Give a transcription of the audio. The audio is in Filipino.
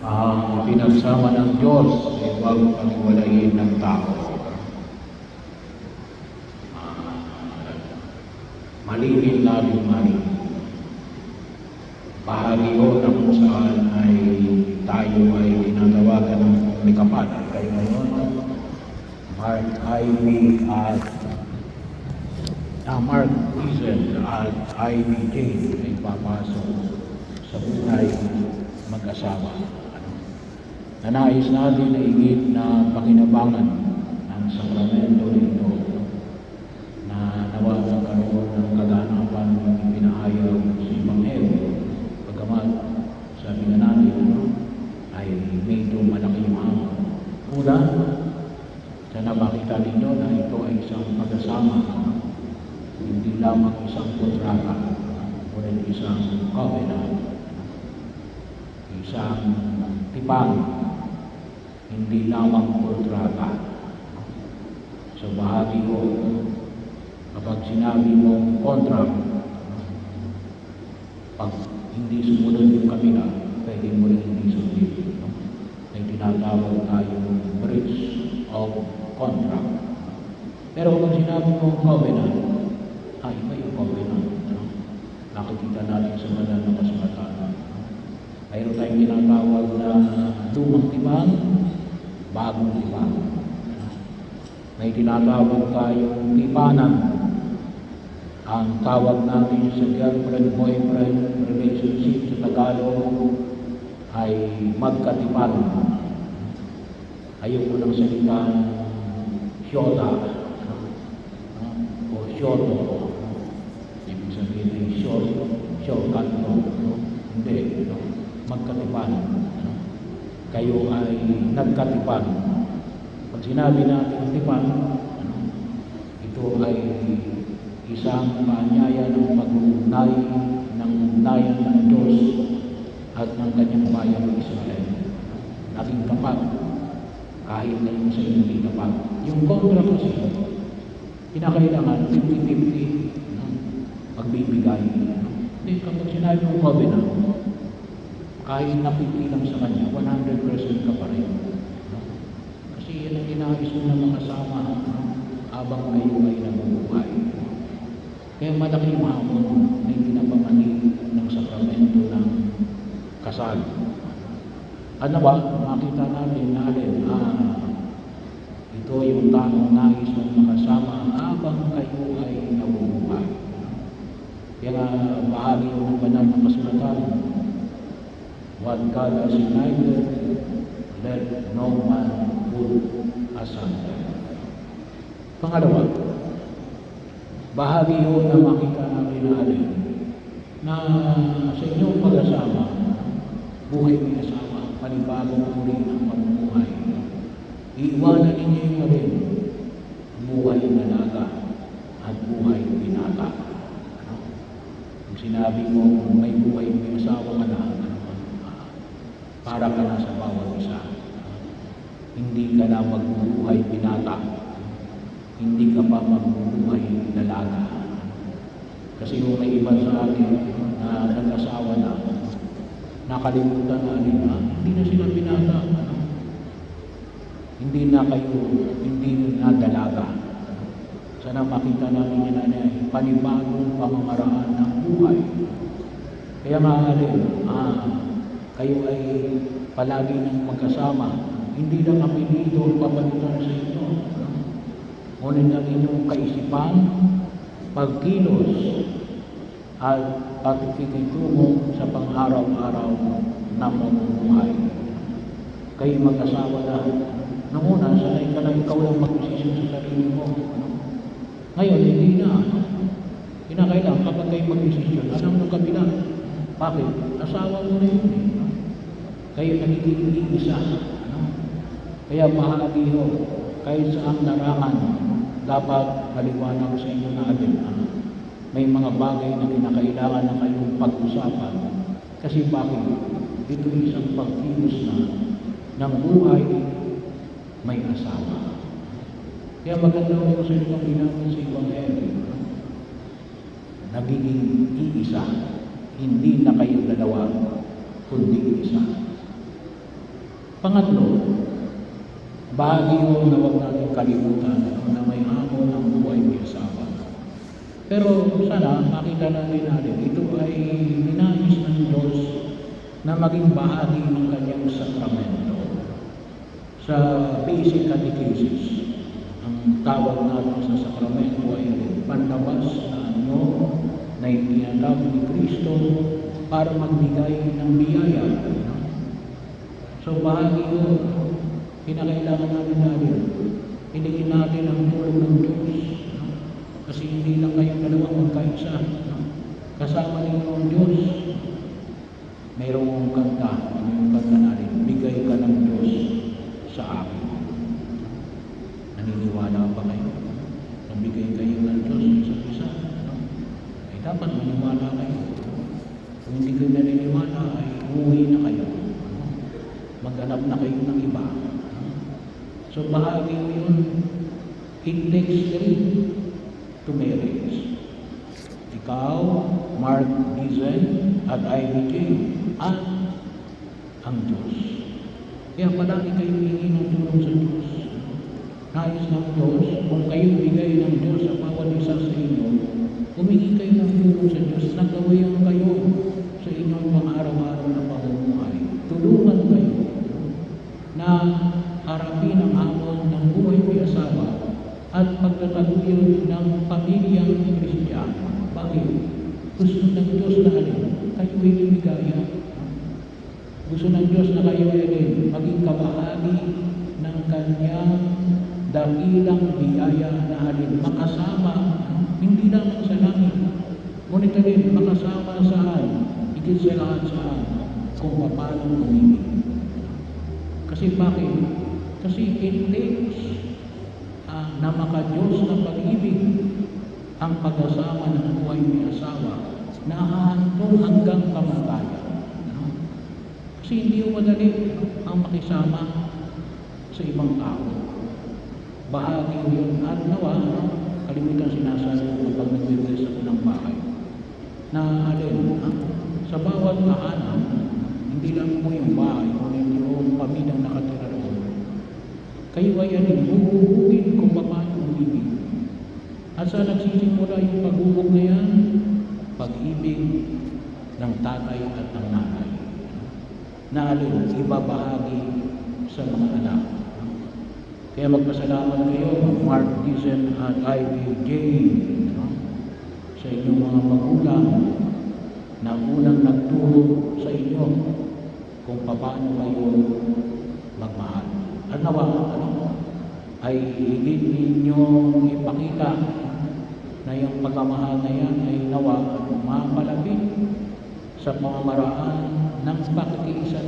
Ang pinagsama ng Diyos ay huwag paghiwalayin ng tao. Malingin natin marinig. Bahagi ko na kung saan ay tayo ay tinatawagan ng komunikapan. Kaya ngayon, Mark IV at Mark Diesel at IBJ ay papasok sa buhay mag-asawa. Nanais natin na higit na pakinabangan ang sakramento nito na nawa magkaroon ng kaganapan ng ipinahayag si Ebanghelyo. Pagkamat, sabi nga natin, ay medyo malaki yung hamon. Una, sana makita ninyo na ito ay isang pag-asama, hindi lamang isang kontrata, ngunit isang covenant, isang tipang, hindi lamang kontrata. So bahagi ko, kapag sinabi mong contract, pag hindi sumunod yung kabila, pwede mo rin hindi sundin. May tinatawag tayong breach of contract. Pero kung sinabi mong covenant, ay iba yung covenant. Nakikita natin sa banal na kasulatan. Mayroon tayong tinatawag na lumang tipang, bagong tipang. May tinatawag tayong tipanan. Ang tawag natin sa girlfriend-boyfriend relationship sa Tagalog ay magkatipan. Ayoko ng salitang syota o syoto. Ibig sabihin ay shortcut. Hindi. Magkatipan. Kayo ay nagkatipan. Pag sinabi natin tipan, ito ay isang paanyaya ng pag-uugnay ng ugnayan ng Diyos at ng kanyang bayan ng Israel. Naging tapat kahit na yung sa hindi tapat. Yung kontra kasi, kinakailangan 50-50 pagbibigay. Hindi, kapag sinabi ng covenant, kahit napiti lang sa kanya, 100% ka pa rin. Kasi yan ang inahis mo na makasama habang kayo ay nabubuhay. Kaya malaki yung hamon na pinapamani ng sakramento ng kasal. Ano ba? Makita natin ito yung tamang nais ng makasama habang kayo ay nabubuhay. Kaya bahagi ng banal na kasulatan, what God has united, let no man put asunder. Pangalawa, bahagi yun na makita natin na sa inyong pag-asama, buhay ng asawa, panibagong uri ng pamumuhay. Iiwanan ninyo yung rin buhay na dalaga at buhay binata. Kung sinabi mo may buhay may asawa ka na, para ka na sa bawat isa. Hindi ka na magbubuhay binata. Hindi ka pa magbubuhay dalaga. Kasi yung may iba sa atin na nag-asawa na, nakalimutan na nila, hindi na sila binata. Hindi na dalaga. Sana makita namin yan na panibagong pamamaraan ng buhay. Kaya maalim, kayo ay palagi ng magkasama. Hindi lang apelido ang papalitan sa inyo. Ngunit ang inyong kaisipan, pagkilos, at pakikitungo sa pang-araw-araw na pamumuhay. Kayo mag-asawa na. Nung una, sanay ka na ikaw lang mag-desisyon sa sarili mo. Ngayon, hindi na. Kinakailangan kapag kayo mag-desisyon, alam ng kabila. Bakit? Asawa mo na yun eh. Kayo nagiging isa. Kaya bahagi ho, kahit saan larangan, dapat maliwanag sa inyo natin. May mga bagay na kinakailangan na kayong pag-usapan. Kasi bakit? Ito isang pagkilos na ng buhay may asawa. Kaya maganda ko sa inyo ginamit sa Ebanghelyo. Nagiging iisa. Hindi na kayo dalawa, kundi isa. Pangatlo, bahagi yun na huwag natin kalimutan na may hamon ng buhay may asawa. Pero sana makita natin ito ay ninais ng Diyos na maging bahagi ng kanyang sakramento. Sa basic catechesis, ang tawag natin sa sakramento ay panlabas na anyo na itinatawag ni Kristo para magbigay ng biyaya. So bahagi yun, kinakailangan natin hilingin natin ang tulong ng Diyos. Kasi hindi lang kayong dalawang magkaisa. Kasama ninyo ang Diyos. Mayroong kanta, yung kanta natin, bigay ka ng Diyos sa akin. Naniniwala ba kayo? Nabigay kayo ng Diyos sa isa? Ay dapat maniwala kayo. Kung hindi kayo naniniwala, ay umuwi na kayo. Maghanap na kayo ng iba. So bahagi yun, it takes three to marriage. Ikaw, Mark Dizen, at IBJ, at ang Diyos. Kaya palagi kayo hihingi ng tulong sa Diyos. Nais ng Diyos, kung kayo bigay ng Diyos sa bawat isa sa inyo, humingi kayo ng tulong sa Diyos, nagawayan kayo sa inyong mga araw-araw na pamumuhay. Tulungan kayo na harapin ang hamon ng buhay may asawa at pagtataguyod ng pamilyang Kristiyano. Bakit? Gusto ng Diyos na kayo ay lumigaya. Gusto ng Diyos na kayo ay maging kabahagi ng kanyang dakilang biyaya na makasama, hindi lamang sa langit, ngunit rin makasama saan, higit sa lahat saan, kung paano umibig. Kasi bakit? Kasi it takes na maka-Diyos na pag-ibig ang pag-asama ng buhay may asawa na hahantong hanggang kamatayan. Kasi hindi madali ang makisama sa ibang tao. Bahagi yun at nawa, kalimitan sinasabi ko pag nag-request ako ng bahay, na sa bawat tahanan, hindi lang po yung bahay, kunin yung pamilyang nakatira roon. Kayo ay huhugugin kung paano umibig. At sa nagsisimula yung paghubog na yan, pag-ibig ng tatay at ng nanay. Na ibabahagi sa mga anak. Kaya magpasalamat kayo, Mark Dizen at Ivy Jane, sa inyong mga magulang na unang nagturo sa inyo kung paano kayo magmahal. At nawa, ay higit ninyong ipakita na yung pagmamahal na yan ay nawa mapalapit sa pamamaraan ng pakikiisa